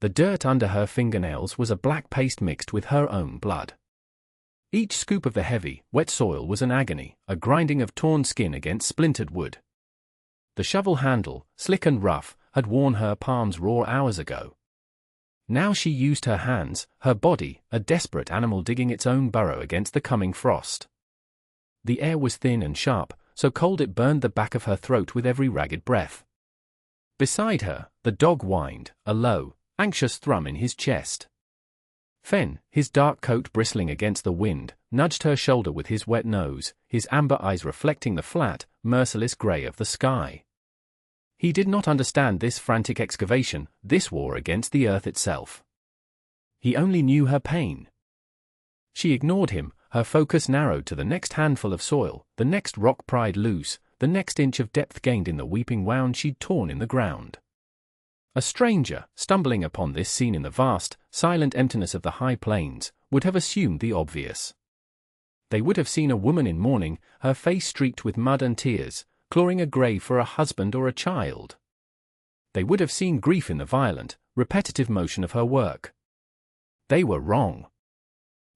The dirt under her fingernails was a black paste mixed with her own blood. Each scoop of the heavy, wet soil was an agony, a grinding of torn skin against splintered wood. The shovel handle, slick and rough, had worn her palms raw hours ago. Now she used her hands, her body, a desperate animal digging its own burrow against the coming frost. The air was thin and sharp, so cold it burned the back of her throat with every ragged breath. Beside her, the dog whined, a low, anxious thrum in his chest. Fen, his dark coat bristling against the wind, nudged her shoulder with his wet nose, his amber eyes reflecting the flat, merciless grey of the sky. He did not understand this frantic excavation, this war against the earth itself. He only knew her pain. She ignored him, her focus narrowed to the next handful of soil, the next rock pried loose, the next inch of depth gained in the weeping wound she'd torn in the ground. A stranger, stumbling upon this scene in the vast, silent emptiness of the high plains, would have assumed the obvious. They would have seen a woman in mourning, her face streaked with mud and tears, clawing a grave for a husband or a child. They would have seen grief in the violent, repetitive motion of her work. They were wrong.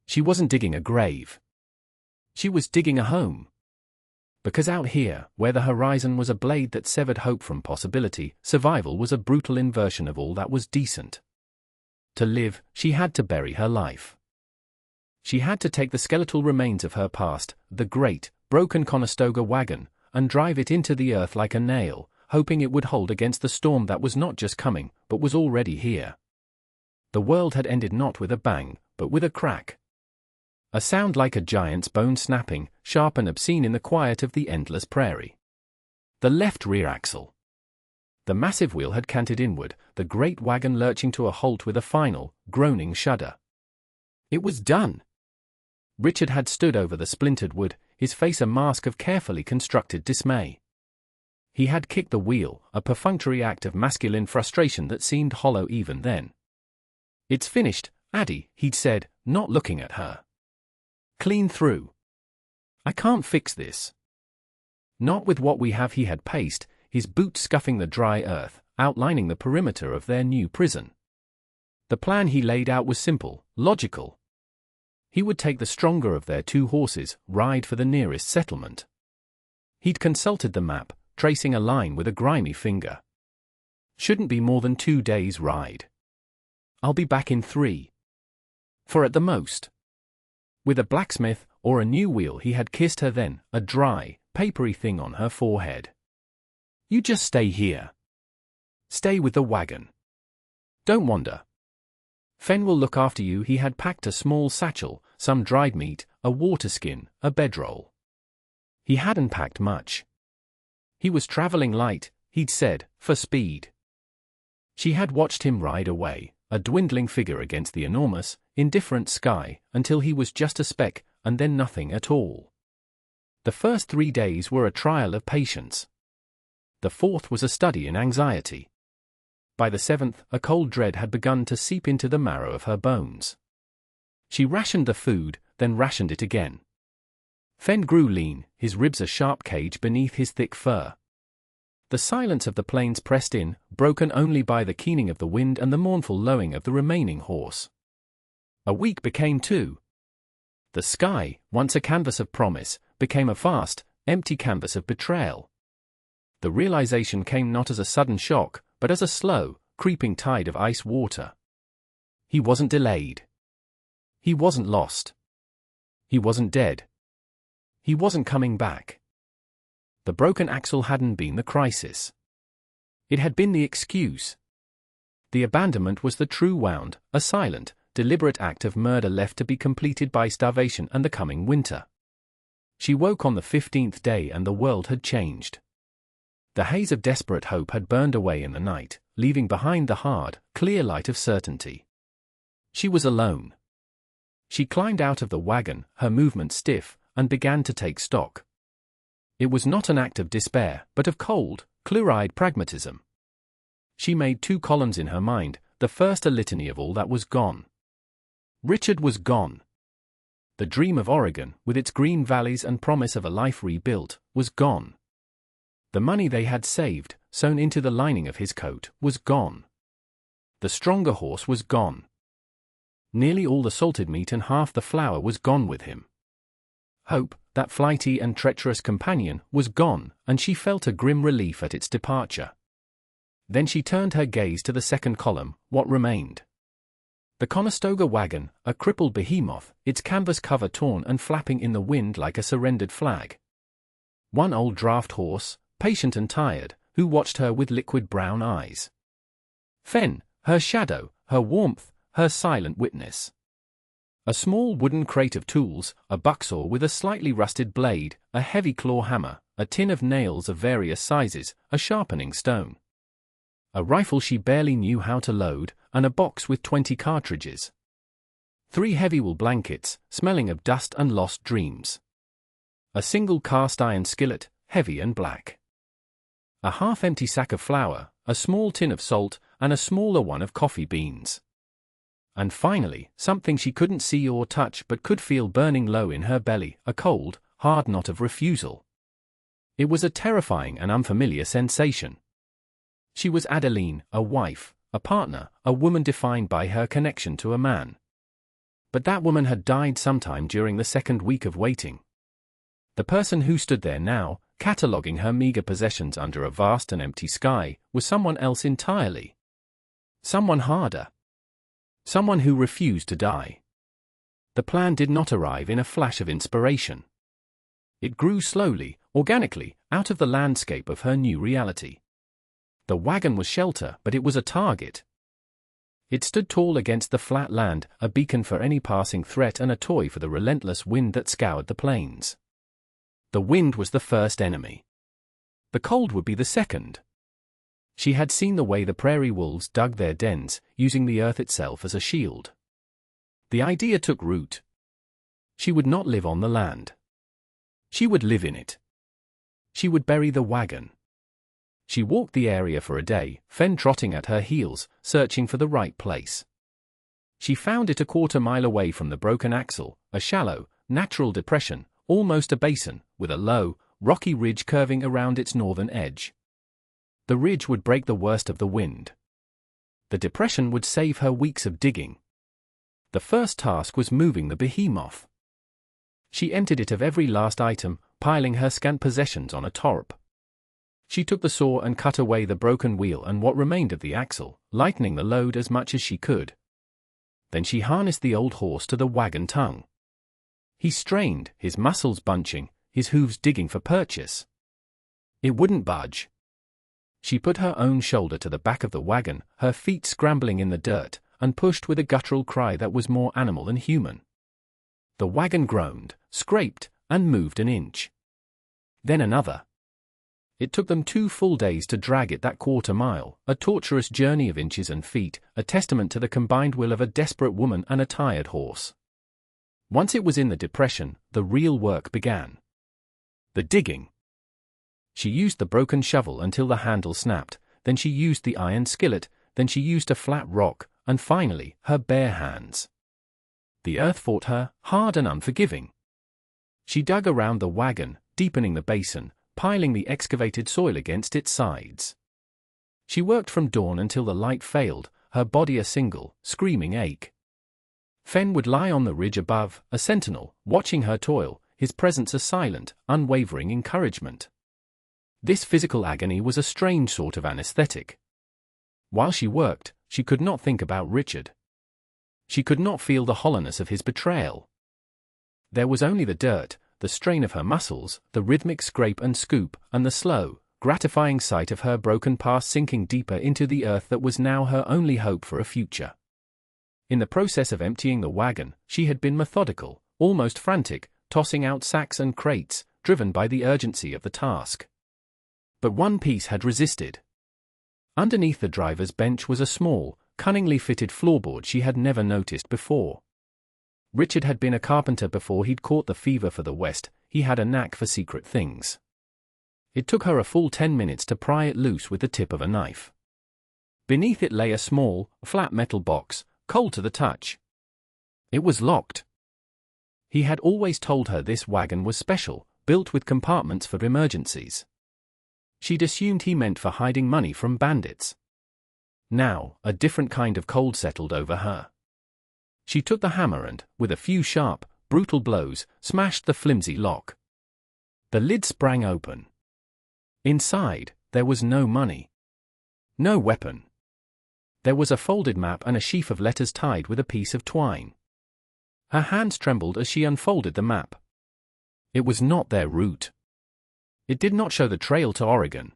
She wasn't digging a grave. She was digging a home. Because out here, where the horizon was a blade that severed hope from possibility, survival was a brutal inversion of all that was decent. To live, she had to bury her life. She had to take the skeletal remains of her past, the great, broken Conestoga wagon, and drive it into the earth like a nail, hoping it would hold against the storm that was not just coming, but was already here. The world had ended not with a bang, but with a crack. A sound like a giant's bone snapping, sharp and obscene in the quiet of the endless prairie. The left rear axle. The massive wheel had canted inward, the great wagon lurching to a halt with a final, groaning shudder. It was done. Richard had stood over the splintered wood, his face a mask of carefully constructed dismay. He had kicked the wheel, a perfunctory act of masculine frustration that seemed hollow even then. "It's finished, Addie," he'd said, not looking at her. "Clean through. I can't fix this." Not with what we have, he had paced, his boots scuffing the dry earth, outlining the perimeter of their new prison. The plan he laid out was simple, logical. He would take the stronger of their two horses, ride for the nearest settlement. He'd consulted the map, tracing a line with a grimy finger. Shouldn't be more than 2 days' ride. I'll be back in 3. 4 at the most. With a blacksmith, or a new wheel he had kissed her then, a dry, papery thing on her forehead. "You just stay here. Stay with the wagon. Don't wander. Fen will look after you." He had packed a small satchel, some dried meat, a water skin, a bedroll. He hadn't packed much. He was traveling light, he'd said, for speed. She had watched him ride away, a dwindling figure against the enormous, indifferent sky, until he was just a speck, and then nothing at all. The first 3 days were a trial of patience. The 4th was a study in anxiety. By the 7th, a cold dread had begun to seep into the marrow of her bones. She rationed the food, then rationed it again. Fen grew lean, his ribs a sharp cage beneath his thick fur. The silence of the plains pressed in, broken only by the keening of the wind and the mournful lowing of the remaining horse. A week became 2. The sky, once a canvas of promise, became a vast, empty canvas of betrayal. The realization came not as a sudden shock, but as a slow, creeping tide of ice water. He wasn't delayed. He wasn't lost. He wasn't dead. He wasn't coming back. The broken axle hadn't been the crisis. It had been the excuse. The abandonment was the true wound, a silent, deliberate act of murder left to be completed by starvation and the coming winter. She woke on the 15th day and the world had changed. The haze of desperate hope had burned away in the night, leaving behind the hard, clear light of certainty. She was alone. She climbed out of the wagon, her movements stiff, and began to take stock. It was not an act of despair, but of cold, clear-eyed pragmatism. She made 2 columns in her mind, the first a litany of all that was gone. Richard was gone. The dream of Oregon, with its green valleys and promise of a life rebuilt, was gone. The money they had saved, sewn into the lining of his coat, was gone. The stronger horse was gone. Nearly all the salted meat and half the flour was gone with him. Hope, that flighty and treacherous companion, was gone, and she felt a grim relief at its departure. Then she turned her gaze to the second column, what remained. The Conestoga wagon, a crippled behemoth, its canvas cover torn and flapping in the wind like a surrendered flag. One old draft horse, patient and tired, who watched her with liquid brown eyes. Fen, her shadow, her warmth, her silent witness. A small wooden crate of tools, a bucksaw with a slightly rusted blade, a heavy claw hammer, a tin of nails of various sizes, a sharpening stone. A rifle she barely knew how to load, and a box with 20 cartridges. 3 heavy wool blankets, smelling of dust and lost dreams. A single cast iron skillet, heavy and black. A half-empty sack of flour, a small tin of salt, and a smaller one of coffee beans. And finally, something she couldn't see or touch but could feel burning low in her belly, a cold, hard knot of refusal. It was a terrifying and unfamiliar sensation. She was Adeline, a wife, a partner, a woman defined by her connection to a man. But that woman had died sometime during the second week of waiting. The person who stood there now, cataloguing her meager possessions under a vast and empty sky, was someone else entirely. Someone harder. Someone who refused to die. The plan did not arrive in a flash of inspiration. It grew slowly, organically, out of the landscape of her new reality. The wagon was shelter, but it was a target. It stood tall against the flat land, a beacon for any passing threat and a toy for the relentless wind that scoured the plains. The wind was the first enemy. The cold would be the second. She had seen the way the prairie wolves dug their dens, using the earth itself as a shield. The idea took root. She would not live on the land. She would live in it. She would bury the wagon. She walked the area for a day, Fen trotting at her heels, searching for the right place. She found it a quarter-mile away from the broken axle, a shallow, natural depression, almost a basin, with a low, rocky ridge curving around its northern edge. The ridge would break the worst of the wind. The depression would save her weeks of digging. The first task was moving the behemoth. She emptied it of every last item, piling her scant possessions on a torp. She took the saw and cut away the broken wheel and what remained of the axle, lightening the load as much as she could. Then she harnessed the old horse to the wagon tongue. He strained, his muscles bunching, his hooves digging for purchase. It wouldn't budge. She put her own shoulder to the back of the wagon, her feet scrambling in the dirt, and pushed with a guttural cry that was more animal than human. The wagon groaned, scraped, and moved an inch. Then another. It took them 2 full days to drag it that quarter-mile, a torturous journey of inches and feet, a testament to the combined will of a desperate woman and a tired horse. Once it was in the depression, the real work began. The digging. She used the broken shovel until the handle snapped, then she used the iron skillet, then she used a flat rock, and finally, her bare hands. The earth fought her, hard and unforgiving. She dug around the wagon, deepening the basin, piling the excavated soil against its sides. She worked from dawn until the light failed, her body a single, screaming ache. Fen would lie on the ridge above, a sentinel, watching her toil, his presence a silent, unwavering encouragement. This physical agony was a strange sort of anesthetic. While she worked, she could not think about Richard. She could not feel the hollowness of his betrayal. There was only the dirt, the strain of her muscles, the rhythmic scrape and scoop, and the slow, gratifying sight of her broken past sinking deeper into the earth that was now her only hope for a future. In the process of emptying the wagon, she had been methodical, almost frantic, tossing out sacks and crates, driven by the urgency of the task. But one piece had resisted. Underneath the driver's bench was a small, cunningly fitted floorboard she had never noticed before. Richard had been a carpenter before he'd caught the fever for the West. He had a knack for secret things. It took her a full 10 minutes to pry it loose with the tip of a knife. Beneath it lay a small, flat metal box, cold to the touch. It was locked. He had always told her this wagon was special, built with compartments for emergencies. She'd assumed he meant for hiding money from bandits. Now, a different kind of cold settled over her. She took the hammer and, with a few sharp, brutal blows, smashed the flimsy lock. The lid sprang open. Inside, there was no money. No weapon. There was a folded map and a sheaf of letters tied with a piece of twine. Her hands trembled as she unfolded the map. It was not their route. It did not show the trail to Oregon.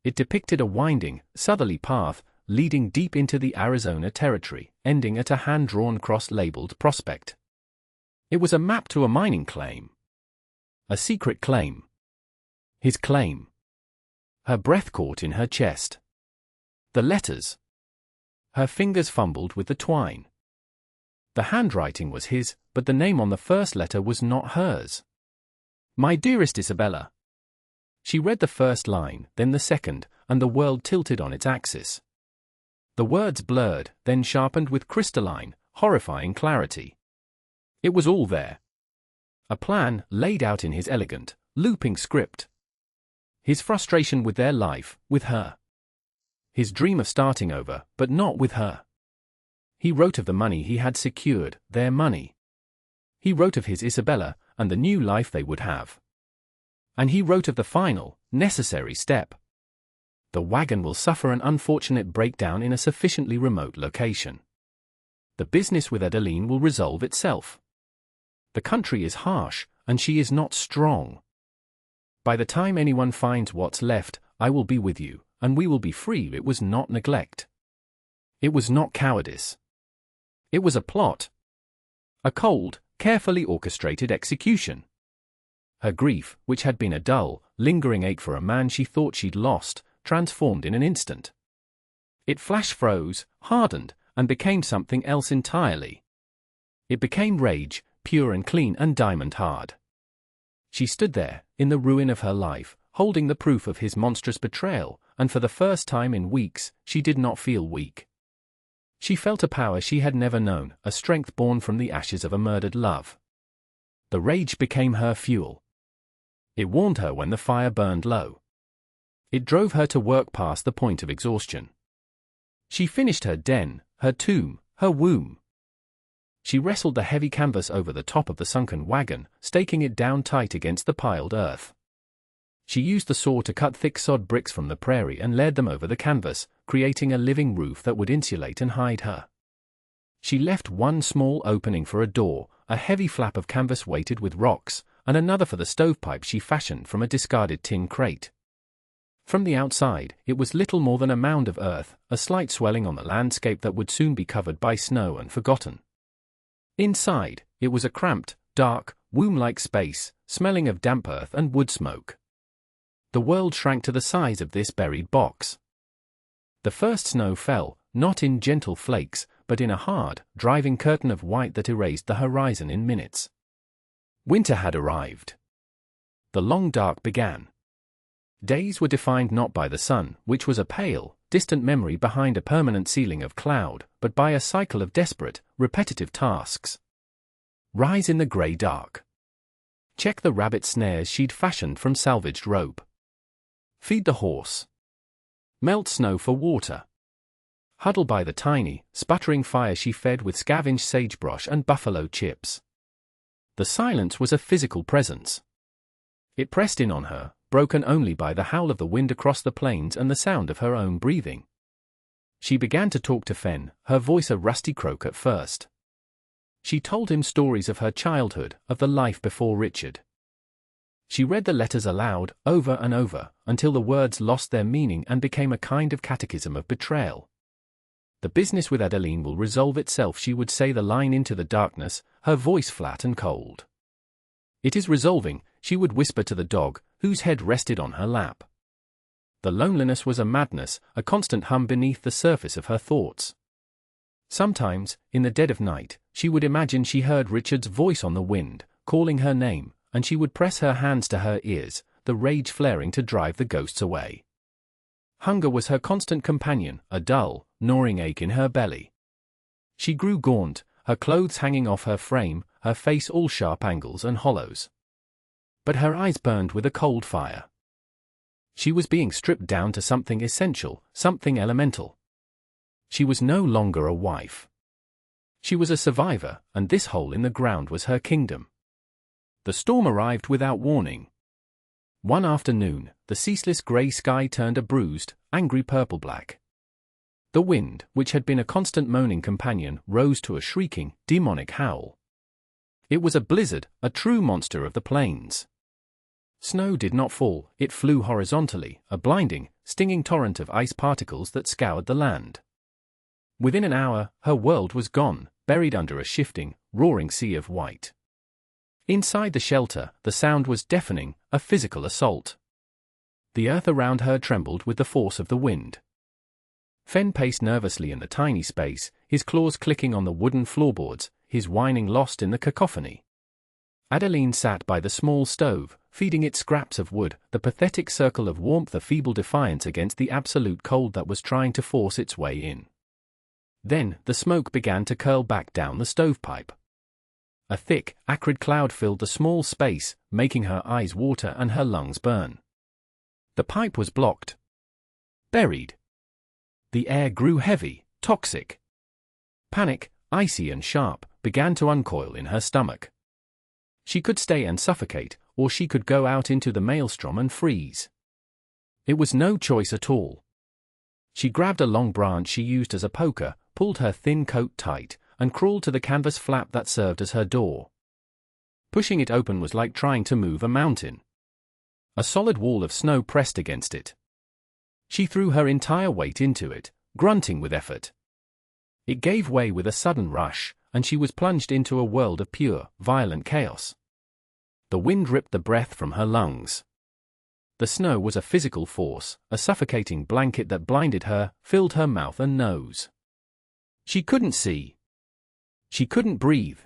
It depicted a winding, southerly path, leading deep into the Arizona territory, ending at a hand-drawn cross-labeled prospect. It was a map to a mining claim. A secret claim. His claim. Her breath caught in her chest. The letters. Her fingers fumbled with the twine. The handwriting was his, but the name on the first letter was not hers. My dearest Isabella. She read the first line, then the second, and the world tilted on its axis. The words blurred, then sharpened with crystalline, horrifying clarity. It was all there. A plan laid out in his elegant, looping script. His frustration with their life, with her. His dream of starting over, but not with her. He wrote of the money he had secured, their money. He wrote of his Isabella, and the new life they would have. And he wrote of the final, necessary step. The wagon will suffer an unfortunate breakdown in a sufficiently remote location. The business with Adeline will resolve itself. The country is harsh, and she is not strong. By the time anyone finds what's left, I will be with you, and we will be free. It was not neglect. It was not cowardice. It was a plot. A cold, carefully orchestrated execution. Her grief, which had been a dull, lingering ache for a man she thought she'd lost, transformed in an instant. It flash-froze, hardened, and became something else entirely. It became rage, pure and clean and diamond-hard. She stood there, in the ruin of her life, holding the proof of his monstrous betrayal, and for the first time in weeks, she did not feel weak. She felt a power she had never known, a strength born from the ashes of a murdered love. The rage became her fuel. It warmed her when the fire burned low. It drove her to work past the point of exhaustion. She finished her den, her tomb, her womb. She wrestled the heavy canvas over the top of the sunken wagon, staking it down tight against the piled earth. She used the saw to cut thick sod bricks from the prairie and laid them over the canvas, creating a living roof that would insulate and hide her. She left one small opening for a door, a heavy flap of canvas weighted with rocks, and another for the stovepipe she fashioned from a discarded tin crate. From the outside, it was little more than a mound of earth, a slight swelling on the landscape that would soon be covered by snow and forgotten. Inside, it was a cramped, dark, womb-like space, smelling of damp earth and wood smoke. The world shrank to the size of this buried box. The first snow fell, not in gentle flakes, but in a hard, driving curtain of white that erased the horizon in minutes. Winter had arrived. The long dark began. Days were defined not by the sun, which was a pale, distant memory behind a permanent ceiling of cloud, but by a cycle of desperate, repetitive tasks. Rise in the grey dark. Check the rabbit snares she'd fashioned from salvaged rope. Feed the horse. Melt snow for water. Huddle by the tiny, sputtering fire she fed with scavenged sagebrush and buffalo chips. The silence was a physical presence. It pressed in on her, broken only by the howl of the wind across the plains and the sound of her own breathing. She began to talk to Fen, her voice a rusty croak at first. She told him stories of her childhood, of the life before Richard. She read the letters aloud, over and over, until the words lost their meaning and became a kind of catechism of betrayal. The business with Adeline will resolve itself, she would say the line into the darkness, her voice flat and cold. It is resolving, she would whisper to the dog, whose head rested on her lap. The loneliness was a madness, a constant hum beneath the surface of her thoughts. Sometimes, in the dead of night, she would imagine she heard Richard's voice on the wind, calling her name, and she would press her hands to her ears, the rage flaring to drive the ghosts away. Hunger was her constant companion, a dull, gnawing ache in her belly. She grew gaunt, her clothes hanging off her frame, her face all sharp angles and hollows. But her eyes burned with a cold fire. She was being stripped down to something essential, something elemental. She was no longer a wife. She was a survivor, and this hole in the ground was her kingdom. The storm arrived without warning. One afternoon, the ceaseless grey sky turned a bruised, angry purple-black. The wind, which had been a constant moaning companion, rose to a shrieking, demonic howl. It was a blizzard, a true monster of the plains. Snow did not fall, it flew horizontally, a blinding, stinging torrent of ice particles that scoured the land. Within an hour, her world was gone, buried under a shifting, roaring sea of white. Inside the shelter, the sound was deafening, a physical assault. The earth around her trembled with the force of the wind. Fen paced nervously in the tiny space, his claws clicking on the wooden floorboards, his whining lost in the cacophony. Adeline sat by the small stove, feeding it scraps of wood, the pathetic circle of warmth a feeble defiance against the absolute cold that was trying to force its way in. Then, the smoke began to curl back down the stovepipe. A thick, acrid cloud filled the small space, making her eyes water and her lungs burn. The pipe was blocked. Buried. The air grew heavy, toxic. Panic, icy and sharp, began to uncoil in her stomach. She could stay and suffocate, or she could go out into the maelstrom and freeze. It was no choice at all. She grabbed a long branch she used as a poker, pulled her thin coat tight, and crawled to the canvas flap that served as her door. Pushing it open was like trying to move a mountain. A solid wall of snow pressed against it. She threw her entire weight into it, grunting with effort. It gave way with a sudden rush, and she was plunged into a world of pure, violent chaos. The wind ripped the breath from her lungs. The snow was a physical force, a suffocating blanket that blinded her, filled her mouth and nose. She couldn't see. She couldn't breathe.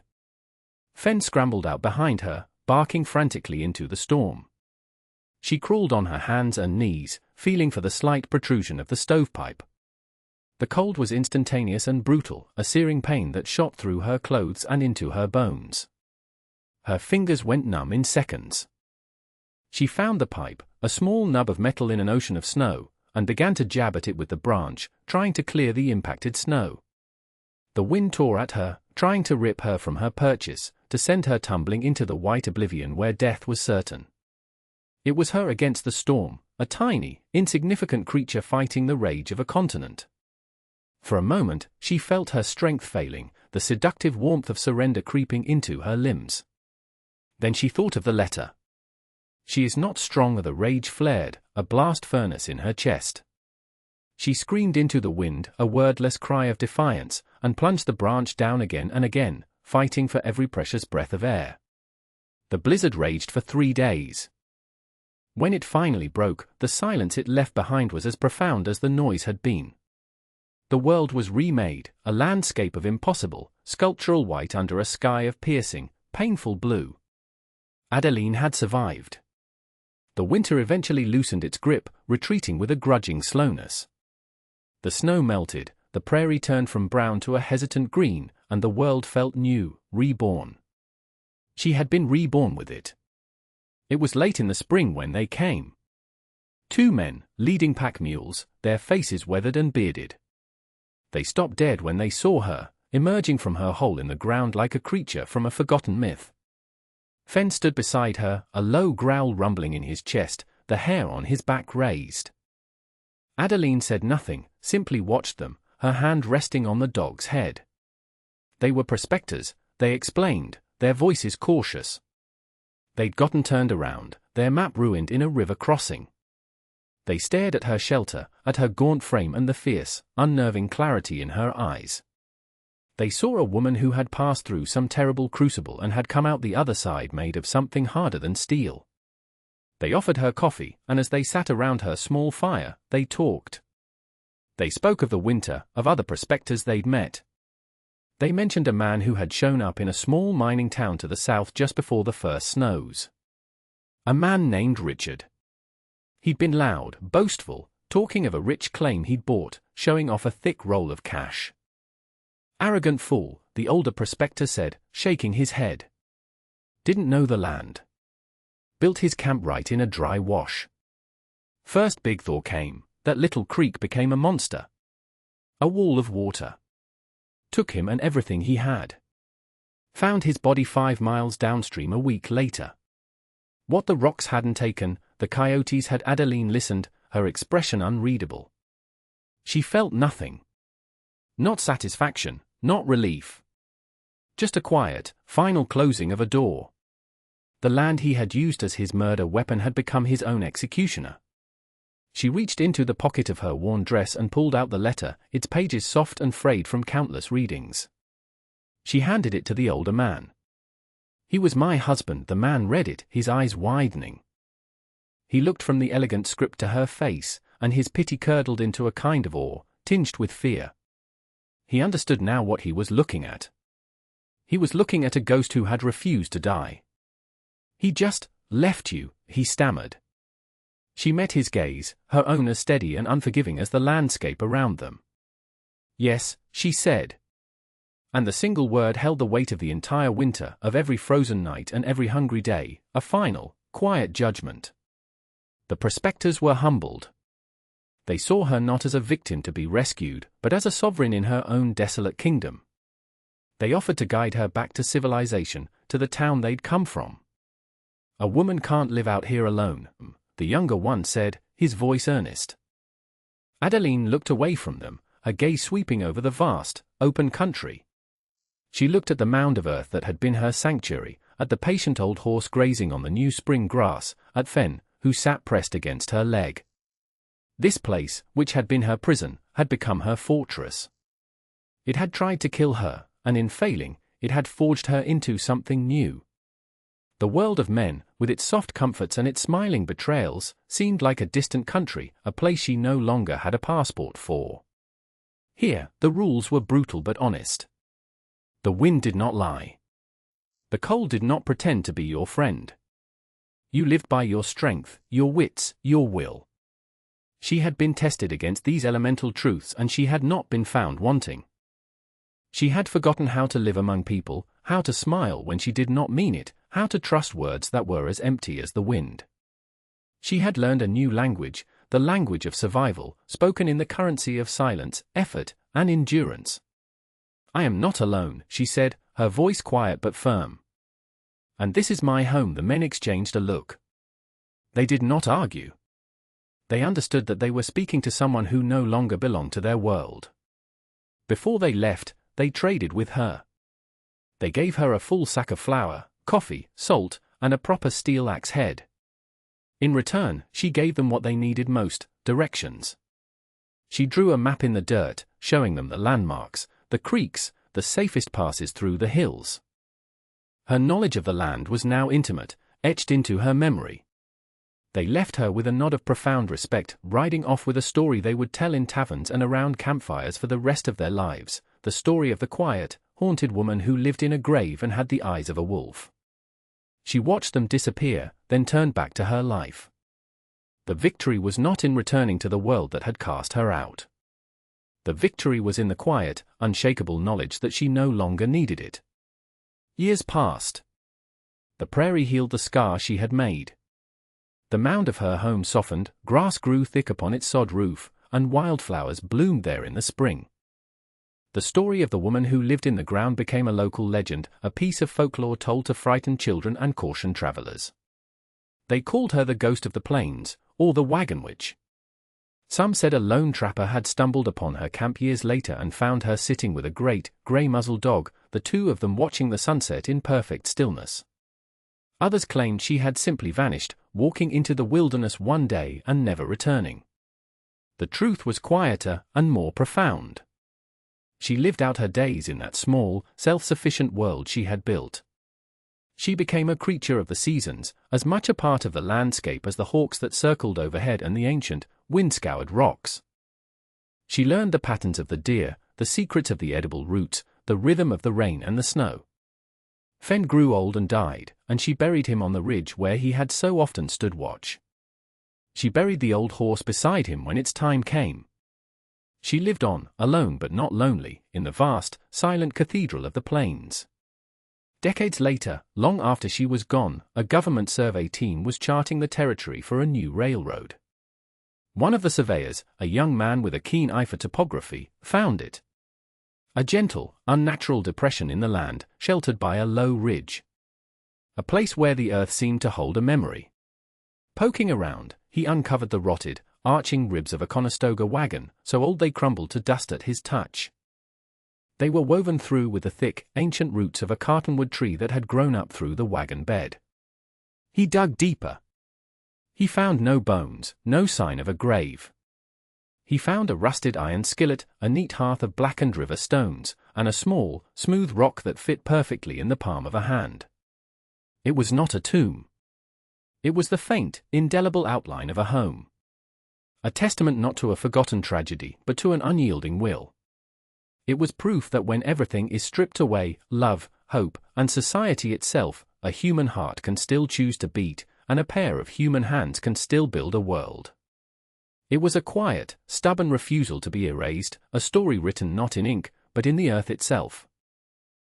Fen scrambled out behind her, barking frantically into the storm. She crawled on her hands and knees, feeling for the slight protrusion of the stovepipe. The cold was instantaneous and brutal, a searing pain that shot through her clothes and into her bones. Her fingers went numb in seconds. She found the pipe, a small nub of metal in an ocean of snow, and began to jab at it with the branch, trying to clear the impacted snow. The wind tore at her, trying to rip her from her perches, to send her tumbling into the white oblivion where death was certain. It was her against the storm, a tiny, insignificant creature fighting the rage of a continent. For a moment, she felt her strength failing, the seductive warmth of surrender creeping into her limbs. Then she thought of the letter. She is not strong. The rage flared, a blast furnace in her chest. She screamed into the wind, a wordless cry of defiance, and plunged the branch down again and again, fighting for every precious breath of air. The blizzard raged for 3 days. When it finally broke, the silence it left behind was as profound as the noise had been. The world was remade, a landscape of impossible, sculptural white under a sky of piercing, painful blue. Adeline had survived. The winter eventually loosened its grip, retreating with a grudging slowness. The snow melted, the prairie turned from brown to a hesitant green, and the world felt new, reborn. She had been reborn with it. It was late in the spring when they came. 2 men, leading pack mules, their faces weathered and bearded. They stopped dead when they saw her, emerging from her hole in the ground like a creature from a forgotten myth. Fen stood beside her, a low growl rumbling in his chest, the hair on his back raised. Adeline said nothing, simply watched them, her hand resting on the dog's head. They were prospectors, they explained, their voices cautious. They'd gotten turned around, their map ruined in a river crossing. They stared at her shelter, at her gaunt frame and the fierce, unnerving clarity in her eyes. They saw a woman who had passed through some terrible crucible and had come out the other side made of something harder than steel. They offered her coffee, and as they sat around her small fire, they talked. They spoke of the winter, of other prospectors they'd met. They mentioned a man who had shown up in a small mining town to the south just before the first snows. A man named Richard. He'd been loud, boastful, talking of a rich claim he'd bought, showing off a thick roll of cash. Arrogant fool, the older prospector said, shaking his head. Didn't know the land. Built his camp right in a dry wash. First big thaw came, that little creek became a monster. A wall of water. Took him and everything he had. Found his body 5 miles downstream a week later. What the rocks hadn't taken, the coyotes had. Adeline listened, her expression unreadable. She felt nothing. Not satisfaction, not relief. Just a quiet, final closing of a door. The land he had used as his murder weapon had become his own executioner. She reached into the pocket of her worn dress and pulled out the letter, its pages soft and frayed from countless readings. She handed it to the older man. "He was my husband." The man read it, his eyes widening. He looked from the elegant script to her face, and his pity curdled into a kind of awe, tinged with fear. He understood now what he was looking at. He was looking at a ghost who had refused to die. "He just left you," he stammered. She met his gaze, her own as steady and unforgiving as the landscape around them. "Yes," she said. And the single word held the weight of the entire winter, of every frozen night and every hungry day, a final, quiet judgment. The prospectors were humbled. They saw her not as a victim to be rescued, but as a sovereign in her own desolate kingdom. They offered to guide her back to civilization, to the town they'd come from. "A woman can't live out here alone," the younger one said, his voice earnest. Adeline looked away from them, her gaze sweeping over the vast, open country. She looked at the mound of earth that had been her sanctuary, at the patient old horse grazing on the new spring grass, at Fen, who sat pressed against her leg. This place, which had been her prison, had become her fortress. It had tried to kill her, and in failing, it had forged her into something new. The world of men, with its soft comforts and its smiling betrayals, seemed like a distant country, a place she no longer had a passport for. Here, the rules were brutal but honest. The wind did not lie. The cold did not pretend to be your friend. You lived by your strength, your wits, your will. She had been tested against these elemental truths and she had not been found wanting. She had forgotten how to live among people, how to smile when she did not mean it, how to trust words that were as empty as the wind. She had learned a new language, the language of survival, spoken in the currency of silence, effort, and endurance. "I am not alone," she said, her voice quiet but firm. "And this is my home." The men exchanged a look. They did not argue. They understood that they were speaking to someone who no longer belonged to their world. Before they left, they traded with her. They gave her a full sack of flour, coffee, salt, and a proper steel axe head. In return, she gave them what they needed most, directions. She drew a map in the dirt, showing them the landmarks, the creeks, the safest passes through the hills. Her knowledge of the land was now intimate, etched into her memory. They left her with a nod of profound respect, riding off with a story they would tell in taverns and around campfires for the rest of their lives, the story of the quiet, haunted woman who lived in a grave and had the eyes of a wolf. She watched them disappear, then turned back to her life. The victory was not in returning to the world that had cast her out. The victory was in the quiet, unshakable knowledge that she no longer needed it. Years passed. The prairie healed the scar she had made. The mound of her home softened, grass grew thick upon its sod roof, and wildflowers bloomed there in the spring. The story of the woman who lived in the ground became a local legend, a piece of folklore told to frighten children and caution travelers. They called her the ghost of the plains, or the Wagon witch. Some said a lone trapper had stumbled upon her camp years later and found her sitting with a great, grey-muzzled dog, the two of them watching the sunset in perfect stillness. Others claimed she had simply vanished, walking into the wilderness one day and never returning. The truth was quieter and more profound. She lived out her days in that small, self-sufficient world she had built. She became a creature of the seasons, as much a part of the landscape as the hawks that circled overhead and the ancient, wind-scoured rocks. She learned the patterns of the deer, the secrets of the edible roots, the rhythm of the rain and the snow. Fen grew old and died, and she buried him on the ridge where he had so often stood watch. She buried the old horse beside him when its time came. She lived on, alone but not lonely, in the vast, silent cathedral of the plains. Decades later, long after she was gone, a government survey team was charting the territory for a new railroad. One of the surveyors, a young man with a keen eye for topography, found it. A gentle, unnatural depression in the land, sheltered by a low ridge. A place where the earth seemed to hold a memory. Poking around, he uncovered the rotted, arching ribs of a Conestoga wagon, so old they crumbled to dust at his touch. They were woven through with the thick, ancient roots of a cottonwood tree that had grown up through the wagon bed. He dug deeper. He found no bones, no sign of a grave. He found a rusted iron skillet, a neat hearth of blackened river stones, and a small, smooth rock that fit perfectly in the palm of a hand. It was not a tomb. It was the faint, indelible outline of a home. A testament not to a forgotten tragedy, but to an unyielding will. It was proof that when everything is stripped away, love, hope, and society itself, a human heart can still choose to beat, and a pair of human hands can still build a world. It was a quiet, stubborn refusal to be erased, a story written not in ink, but in the earth itself.